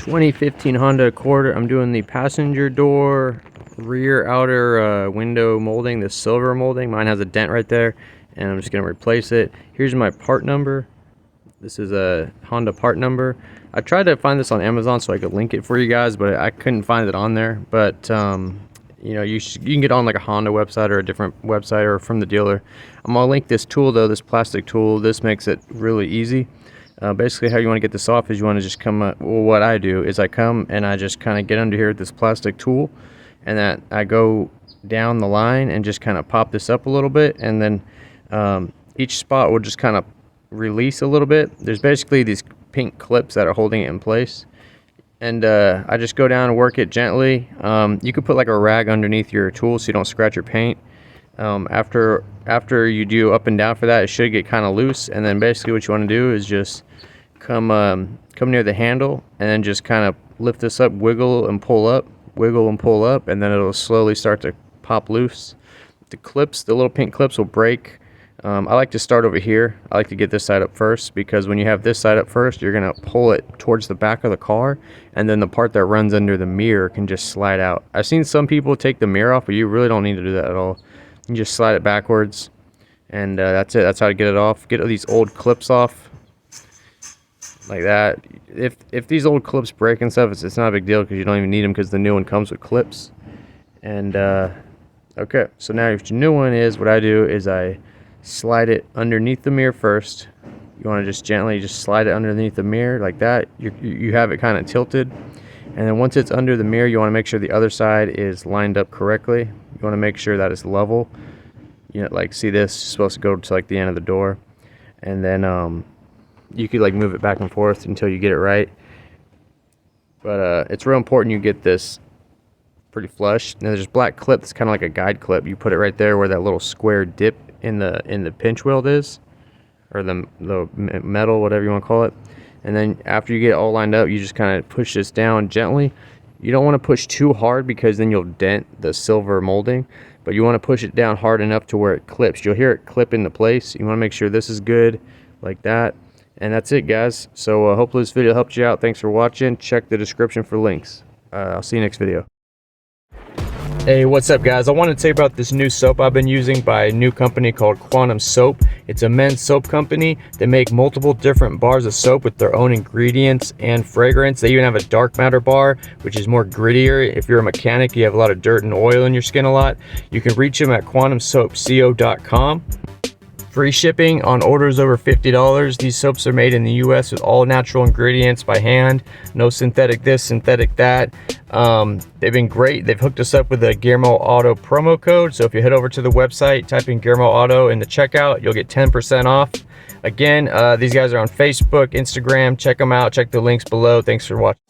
2015 Honda Accord. I'm doing the passenger door rear outer window molding, the silver molding. Mine has a dent right there, and I'm just going to replace it. Here's my part number. This is a Honda part number. I tried to find this on Amazon so I could link it for you guys, but I couldn't find it on there. But you know, you can get on like a Honda website or a different website or from the dealer. I'm gonna link this tool though, this plastic tool. This makes it really easy. Basically, how you want to get this off is you want to just come up. Well, what I do is I come and I just kind of get under here with this plastic tool, and that I go down the line and just kind of pop this up a little bit, and then each spot will just kind of release a little bit. There's basically these pink clips that are holding it in place, and I just go down and work it gently. You could put like a rag underneath your tool so you don't scratch your paint. After you do up and down for that, it should get kind of loose, and then basically what you want to do is just come near the handle and then just kind of lift this up, wiggle and pull up, and then it'll slowly start to pop loose. The clips, the little pink clips, will break. I like to start over here. I like to get this side up first, because when you have this side up first, you're gonna pull it towards the back of the car, and then the part that runs under the mirror can just slide out. I've seen some people take the mirror off, but you really don't need to do that at all. You can just slide it backwards, and that's it. That's how to get it off. Get these old clips off like that. If these old clips break and stuff, it's not a big deal, because you don't even need them, because the new one comes with clips. And okay, so now if your new one is, what I do is I slide it underneath the mirror first. You want to just gently just slide it underneath the mirror like that. You have it kind of tilted, and then once it's under the mirror, you want to make sure the other side is lined up correctly. You want to make sure that it's level. You know, like, see this, it's supposed to go to like the end of the door, and then you could like move it back and forth until you get it right. But it's real important you get this pretty flush. Now there's a black clip that's kind of like a guide clip. You put it right there where that little square dip in the pinch weld is, or the metal, whatever you want to call it. And then after you get it all lined up, you just kind of push this down gently. You don't want to push too hard, because then you'll dent the silver molding, but you want to push it down hard enough to where it clips. You'll hear it clip into place. You want to make sure this is good like that. And that's it, guys. So hopefully this video helped you out. Thanks for watching. Check the description for links. I'll see you next video. Hey, what's up, guys? I wanted to tell you about this new soap I've been using by a new company called Quantum Soap. It's a men's soap company. They make multiple different bars of soap with their own ingredients and fragrance. They even have a dark matter bar, which is more grittier. If you're a mechanic, you have a lot of dirt and oil in your skin a lot, you can reach them at quantumsoapco.com. Free shipping on orders over $50. These soaps are made in the US with all natural ingredients by hand. No synthetic this, synthetic that. They've been great. They've hooked us up with a Guillermo Auto promo code. So if you head over to the website, type in Guillermo Auto in the checkout, you'll get 10% off. Again, these guys are on Facebook, Instagram. Check them out. Check the links below. Thanks for watching.